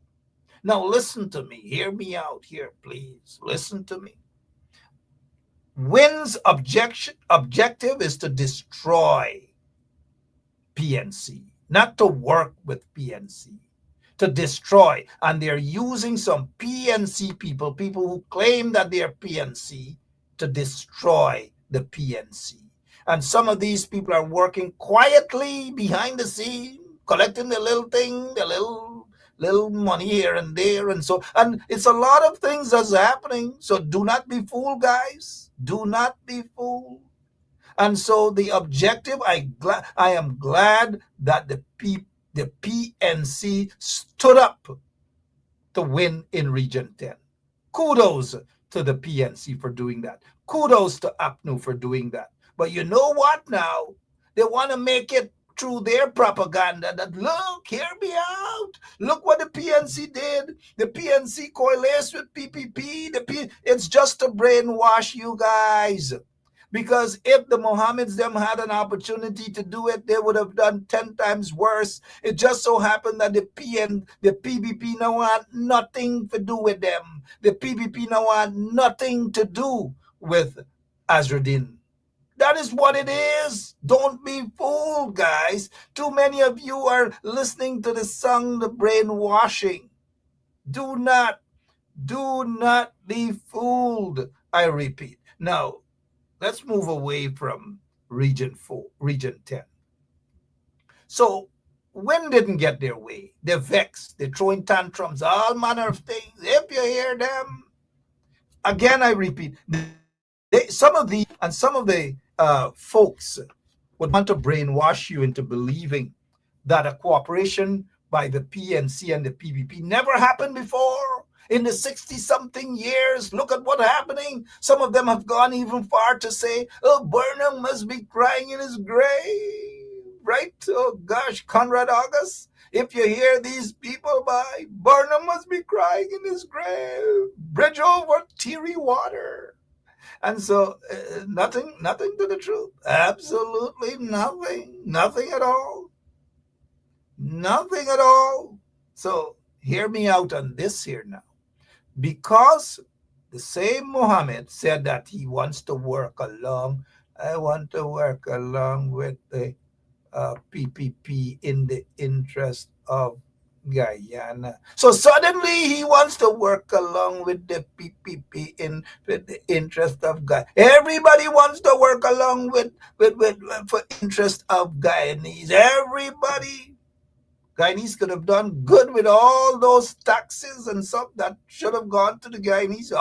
Now listen to me. Hear me out here, please. Listen to me. Win's objective is to destroy PNC, not to work with PNC, to destroy. And they're using some PNC people who claim that they're PNC, to destroy the PNC. And some of these people are working quietly behind the scene, collecting the little thing, the little money here and there. And it's a lot of things that's happening. So do not be fooled, guys. Do not be fooled. And so the objective, I am glad that the the PNC stood up to win in Region 10. Kudos to the PNC for doing that. Kudos to APNU for doing that. But you know what now? They want to make it through their propaganda that, look, hear me out. Look what the PNC did. The PNC coalesced with PPP. It's just to brainwash you guys. Because if the Mohammeds them had an opportunity to do it, they would have done 10 times worse. It just so happened that the PPP now had nothing to do with them. The PPP now had nothing to do with Azruddin. That is what it is. Don't be fooled, guys. Too many of you are listening to the song, The Brainwashing. Do not be fooled, I repeat. Now, let's move away from Region 10. So, Win didn't get their way. They're vexed. They're throwing tantrums, all manner of things. If you hear them, again, I repeat, some of the folks would want to brainwash you into believing that a cooperation by the PNC and the PPP never happened before. In the 60-something years, look at what's happening. Some of them have gone even far to say, oh, Burnham must be crying in his grave, right? Oh, gosh, Conrad August, if you hear these people by, Burnham must be crying in his grave. Bridge over teary water. And so, nothing to the truth. Absolutely nothing. Nothing at all. Nothing at all. So, hear me out on this here now. Because the same Muhammad said that he wants to work along, I want to work along with the PPP in the interest of Guyana. So suddenly he wants to work along with the PPP in with the interest of Guyana. Everybody wants to work along with for interest of Guyanese. Everybody. Guyanese could have done good with all those taxes and stuff that should have gone to the Guyanese.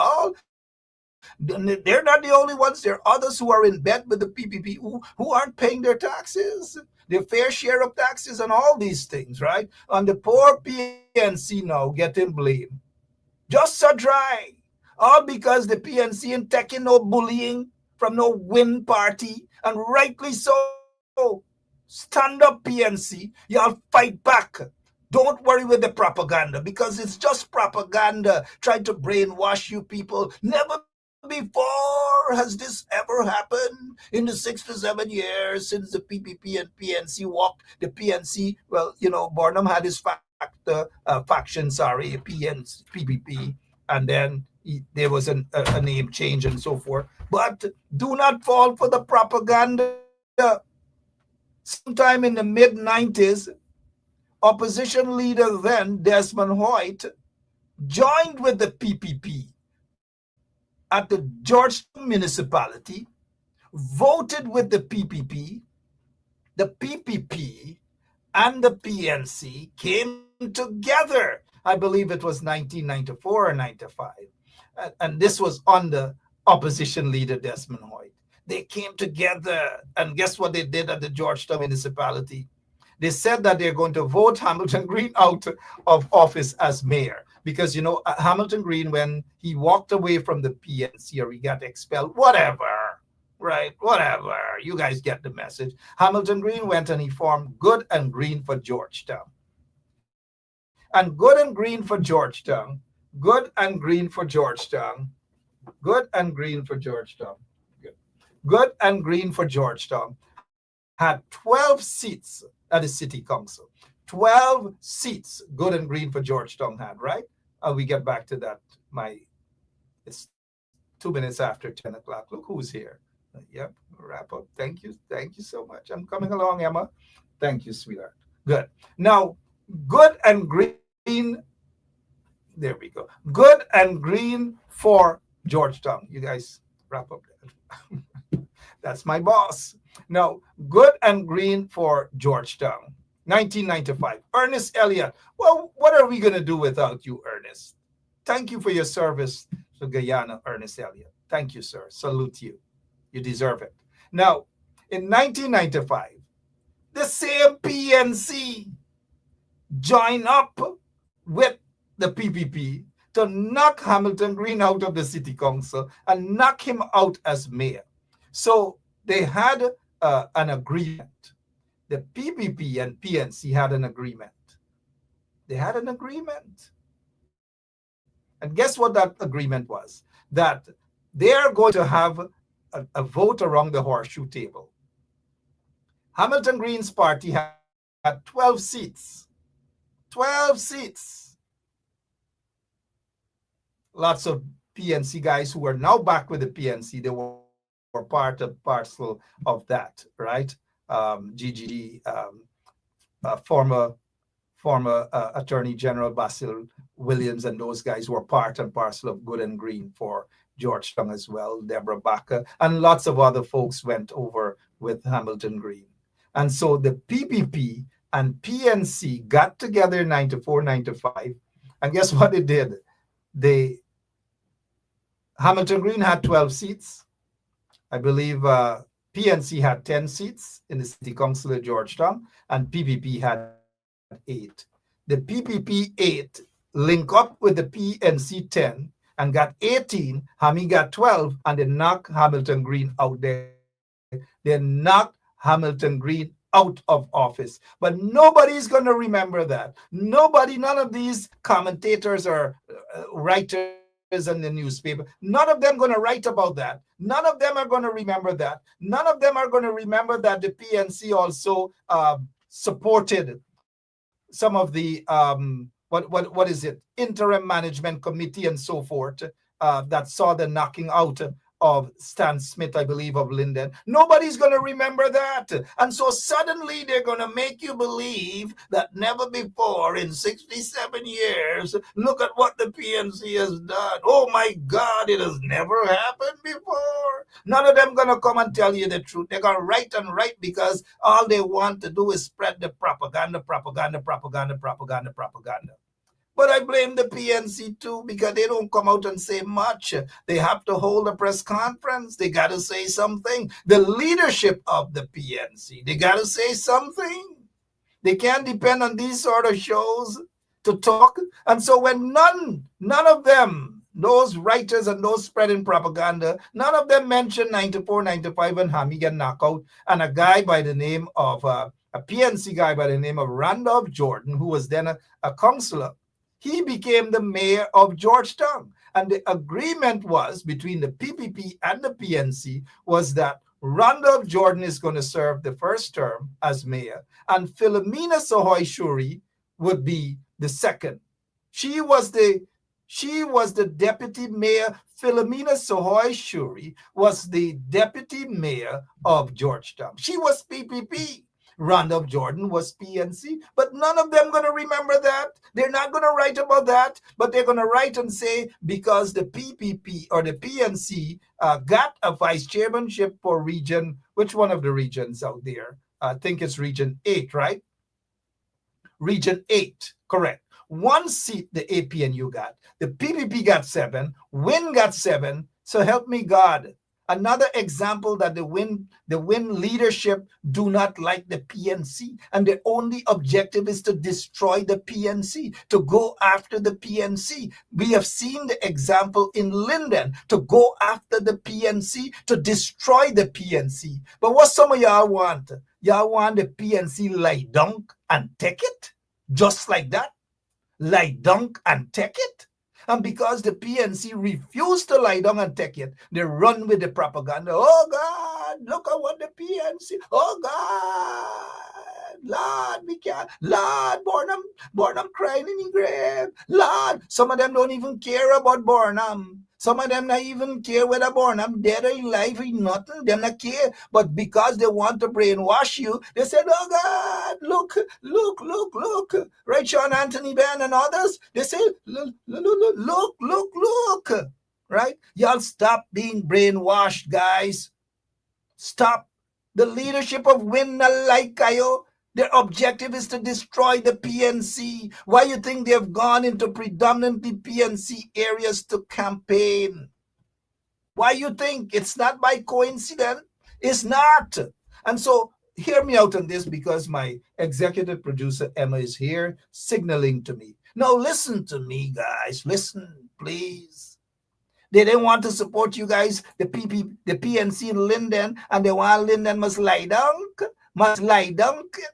They're not the only ones. There are others who are in bed with the PPP who aren't paying their taxes, their fair share of taxes and all these things, right? And the poor PNC now getting blamed. Just so dry. All because the PNC ain't taking no bullying from no Win party, and rightly so. Stand up, PNC. Y'all fight back. Don't worry with the propaganda, because it's just propaganda trying to brainwash you people. Never before has this ever happened in the 6 to 7 years since the PPP and PNC walked. The PNC, well, you know, Burnham had his faction, PPP, and then there was a name change and so forth. But do not fall for the propaganda. Sometime in the mid-90s, opposition leader then, Desmond Hoyt, joined with the PPP at the Georgetown municipality, voted with the PPP and the PNC came together. I believe it was 1994 or 95. And this was under opposition leader Desmond Hoyt. They came together, and guess what they did at the Georgetown municipality? They said that they're going to vote Hamilton Green out of office as mayor. Because, you know, Hamilton Green, when he walked away from the PNC or he got expelled, whatever, right? Whatever. You guys get the message. Hamilton Green went and he formed Good and Green for Georgetown. And Good and Green for Georgetown, Good and Green for Georgetown, Good and Green for Georgetown. Good and Green for Georgetown had 12 seats at the city council. 12 seats Good and Green for Georgetown had, right? We get back to that. It's 2 minutes after 10 o'clock. Look who's here. Yep, wrap up. Thank you. Thank you so much. I'm coming along, Emma. Thank you, sweetheart. Good. Now, Good and Green. There we go. Good and Green for Georgetown. You guys wrap up there. That's my boss. Now, Good and Green for Georgetown, 1995. Ernest Elliott. Well, what are we going to do without you, Ernest? Thank you for your service to Guyana, Ernest Elliott. Thank you, sir. Salute you. You deserve it. Now, in 1995, the same PNC join up with the PPP to knock Hamilton Green out of the city council and knock him out as mayor. So they had an agreement. The PPP and PNC had an agreement. They had an agreement. And guess what that agreement was? That they are going to have a vote around the horseshoe table. Hamilton Green's party had 12 seats. 12 seats. Lots of PNC guys who are now back with the PNC, they were part and parcel of that, right? GGD, former Attorney General Basil Williams and those guys were part and parcel of Good and Green for Georgetown as well. Deborah Baca and lots of other folks went over with Hamilton Green. And so the PPP and PNC got together in 94, 95. And guess what they did? Hamilton Green had 12 seats. I believe PNC had 10 seats in the City Council of Georgetown, and PPP had 8. The PPP 8 link up with the PNC 10 and got 18. Hammy got 12, and they knocked Hamilton Green out there. They knocked Hamilton Green out of office. But nobody's going to remember that. None of these commentators or writers in the newspaper, none of them going to write about that. None of them are going to remember that. None of them are going to remember that the PNC also supported some of the what is it, interim management committee and so forth that saw the knocking out of Stan Smith, I believe, of Linden. Nobody's going to remember that. And so suddenly they're going to make you believe that never before in 67 years, look at what the PNC has done. Oh my God, it has never happened before. None of them going to come and tell you the truth. They're going to write and write because all they want to do is spread the propaganda. But I blame the PNC too, because they don't come out and say much. They have to hold a press conference. They got to say something. The leadership of the PNC, they got to say something. They can't depend on these sort of shows to talk. And so when none of them, those writers and those spreading propaganda, none of them mention 94, 95 when Hammy get knocked out, and a guy by the name of, a PNC guy by the name of Randolph Jordan, who was then a councillor, he became the mayor of Georgetown. And the agreement was between the PPP and the PNC was that Randolph Jordan is going to serve the first term as mayor, and Philomena Sohoy Shuri would be the second. She was the deputy mayor. Philomena Sohoy Shuri was the deputy mayor of Georgetown. She was PPP. Randolph Jordan was PNC, but none of them going to remember that. They're not going to write about that, but they're going to write and say because the PPP or the PNC got a vice chairmanship for region, which one of the regions out there? I think it's region 8, right? Region 8, correct. 1 seat the APNU got. The PPP got 7, WIN got 7, so help me God. Another example that the WIN leadership do not like the PNC, and the only objective is to destroy the PNC, to go after the PNC. We have seen the example in Linden, to go after the PNC, to destroy the PNC. But what some of y'all want? Y'all want the PNC lie down and take it? Just like that? Lie down and take it? And because the PNC refused to lie down and take it, they run with the propaganda. Oh, God, look at what the PNC. Oh, God, Lord, we can't. Lord, Burnham crying in the grave. Lord, some of them don't even care about Burnham. Some of them not even care whether Burnham dead or alive or nothing. They not care. But because they want to brainwash you, they said, oh God, look. Right, Sean Anthony Benn and others, they say, look. Right? Y'all stop being brainwashed, guys. Stop. The leadership of WIN na like kayo. Their objective is to destroy the PNC. Why you think they have gone into predominantly PNC areas to campaign? Why you think? It's not by coincidence. It's not. And so hear me out on this because my executive producer Emma is here signaling to me. No, listen to me, guys. Listen, please. They didn't want to support you guys, the PNC in Linden, and they want Linden must lie down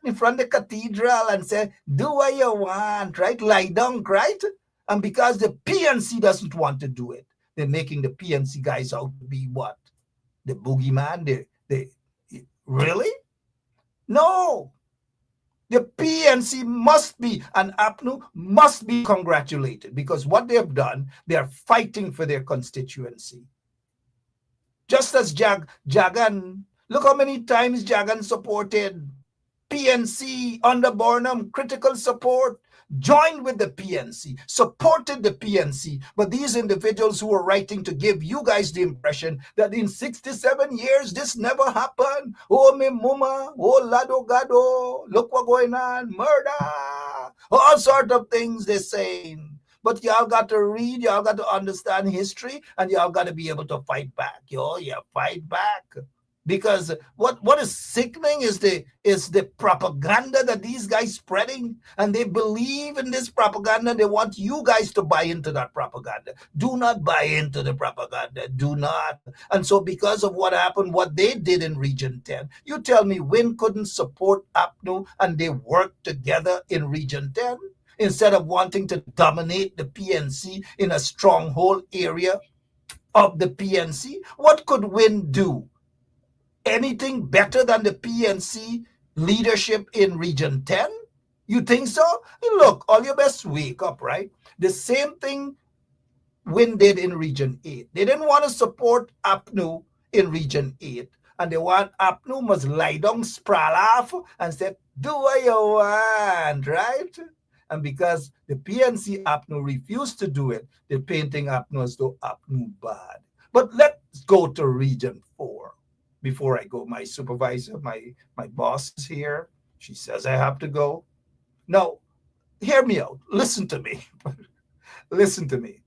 in front of the cathedral and say, do what you want, right? Lie down, right? And because the PNC doesn't want to do it, they're making the PNC guys out to be what? The boogeyman? Really? No. The PNC must be, and APNU must be congratulated because what they have done, they are fighting for their constituency. Just as Jagan, look how many times Jagan supported PNC under Burnham, critical support, joined with the PNC, supported the PNC. But these individuals who are writing to give you guys the impression that in 67 years, this never happened. Oh, me mama, oh, lado gado, look what going on, murder, all sort of things they're saying. But y'all got to read, y'all got to understand history, and y'all got to be able to fight back. Fight back. Because what is sickening is the propaganda that these guys spreading, and they believe in this propaganda. They want you guys to buy into that propaganda. Do not buy into the propaganda. Do not. And so because of what happened, what they did in Region 10, you tell me Win couldn't support APNU and they worked together in Region 10 instead of wanting to dominate the PNC in a stronghold area of the PNC? What could Win do? Anything better than the PNC leadership in Region 10? You think so? Look, all you best wake up, right? The same thing Win did in Region 8. They didn't want to support APNU in Region 8. And they want APNU must lie down, sprawl off, and say, do what you want, right? And because the PNC APNU refused to do it, they're painting APNU as though APNU bad. But let's go to Region 4. Before I go, my supervisor, my boss is here. She says I have to go. Now, hear me out. Listen to me. Listen to me.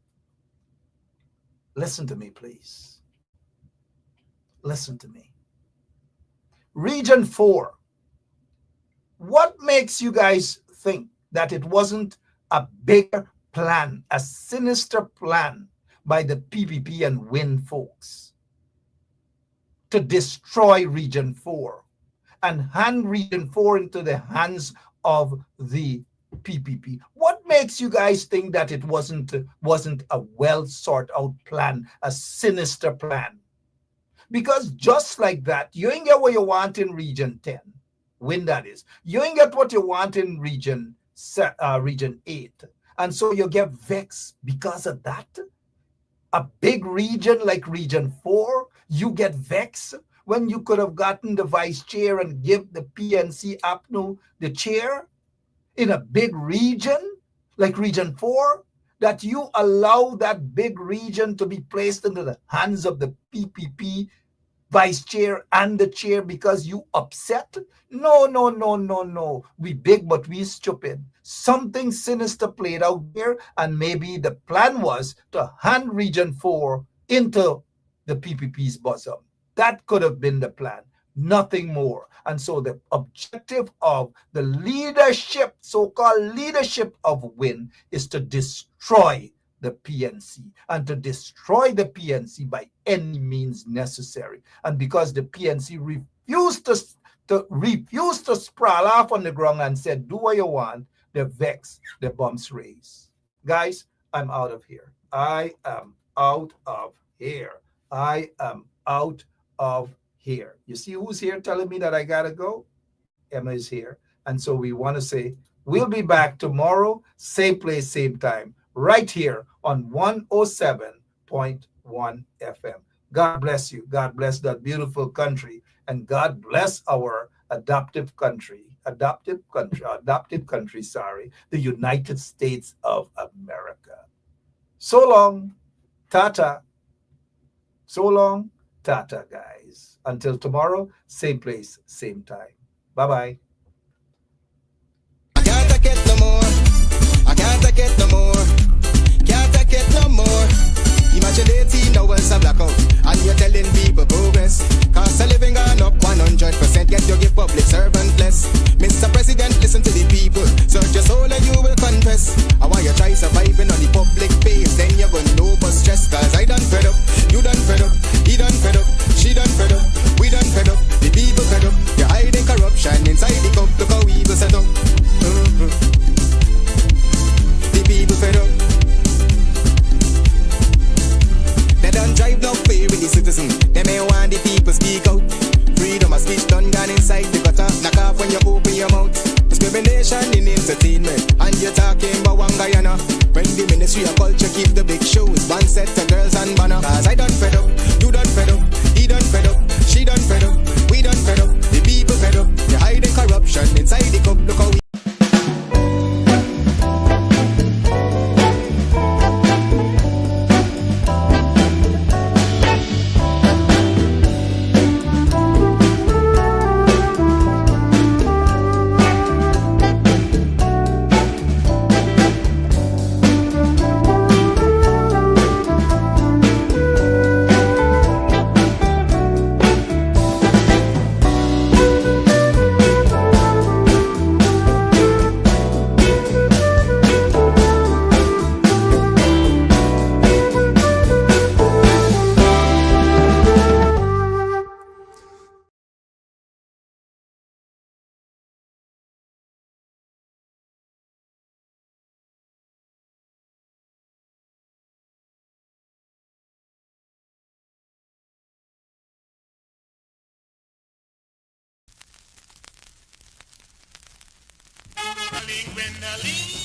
Listen to me, please. Listen to me. Region 4. What makes you guys think that it wasn't a bigger plan, a sinister plan by the PPP and Win folks to destroy Region 4 and hand Region 4 into the hands of the PPP? What makes you guys think that it wasn't a well sought out plan, a sinister plan? Because just like that, you ain't get what you want in Region 10, Win that is. You ain't get what you want in Region 8. And so you get vexed because of that. A big region like Region 4, you get vexed when you could have gotten the vice chair and give the PNC APNU the chair in a big region like Region 4, that you allow that big region to be placed into the hands of the PPP vice chair and the chair because you upset? No. We big, but we stupid. Something sinister played out there, and maybe the plan was to hand Region 4 into the PPP's bosom. That could have been the plan, nothing more. And so the objective of the leadership, so-called leadership of Win, is to destroy the PNC, and to destroy the PNC by any means necessary. And because the PNC refused to sprawl off on the ground and said, do what you want, the vex, the bumps raise. Guys, I'm out of here. I am out of here. I am out of here. You see who's here telling me that I gotta go? Emma is here. And so we want to say, we'll be back tomorrow, same place, same time, right here on 107.1 FM. God bless you. God bless that beautiful country. And God bless our adopted country, the United States of America. So long, tata. So long, tata, guys. Until tomorrow, same place, same time. Bye-bye. I can't take it no more. I can't take it no more. Can't take it no more. Imagine 18 hours of blackout, and you're telling people progress. Cost of living gone up 100%. Get your give public from Guyana. When the Ministry of Culture keep the big shows, one set of girls and banner. Cause I done fed up, you done fed up, he done fed up, she done fed up, we done fed up, the people fed up. They hiding corruption inside the cup, look how we Gwendolyn.